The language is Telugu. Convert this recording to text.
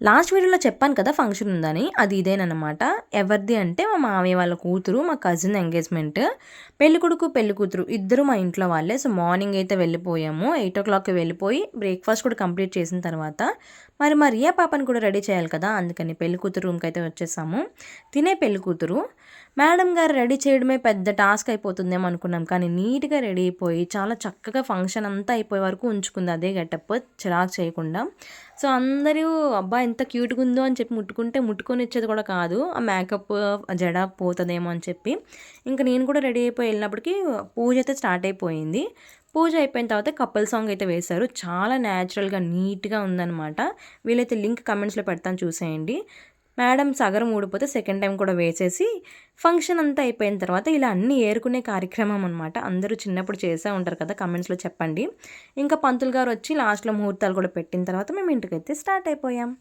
లాస్ట్ వీడియోలో చెప్పాను కదా ఫంక్షన్ ఉందని, అది ఇదేనమాట. ఎవరిది అంటే మా మామయ్య వాళ్ళ కూతురు, మా కజిన్ ఎంగేజ్మెంట్. పెళ్ళికొడుకు పెళ్ళికూతురు ఇద్దరు మా ఇంట్లో వాళ్ళే. సో మార్నింగ్ అయితే వెళ్ళిపోయాము, 8 o'clock వెళ్ళిపోయి బ్రేక్ఫాస్ట్ కూడా కంప్లీట్ చేసిన తర్వాత మరి మా రియా పాపని కూడా రెడీ చేయాలి కదా, అందుకని పెళ్ళికూతురు రూమ్కి అయితే వచ్చేసాము. తినే పెళ్ళికూతురు మేడం గారు రెడీ చేయడమే పెద్ద టాస్క్ అయిపోతుందేమో అనుకున్నాం, కానీ నీట్గా రెడీ అయిపోయి చాలా చక్కగా ఫంక్షన్ అంతా అయిపోయే వరకు ఉంచుకుంది అదే గెటప్, చిరాకు చేయకుండా. సో అందరూ అబ్బా ఎంత క్యూట్గా ఉందో అని చెప్పి ముట్టుకొని ఇచ్చేది కూడా కాదు, ఆ మేకప్ జడ పోతుందేమో అని చెప్పి. ఇంకా నేను కూడా రెడీ అయిపోయి వెళ్ళినప్పటికీ పూజ అయితే స్టార్ట్ అయిపోయింది. పూజ అయిపోయిన తర్వాత కపుల్ సాంగ్ అయితే వేశారు, చాలా న్యాచురల్గా నీట్గా ఉందన్నమాట. వీలైతే లింక్ కమెంట్స్లో పెడతాను చూసేయండి. మేడం సగరం ఊడిపోతే సెకండ్ టైం కూడా వేసేసి ఫంక్షన్ అంతా అయిపోయిన తర్వాత ఇలా అన్నీ ఏరుకునే కార్యక్రమం అనమాట. అందరూ చిన్నప్పుడు చేసే ఉంటారు కదా, కమెంట్స్లో చెప్పండి. ఇంకా పంతులు గారు వచ్చి లాస్ట్లో ముహూర్తాలు కూడా పెట్టిన తర్వాత మేము ఇంటికైతే స్టార్ట్ అయిపోయాం.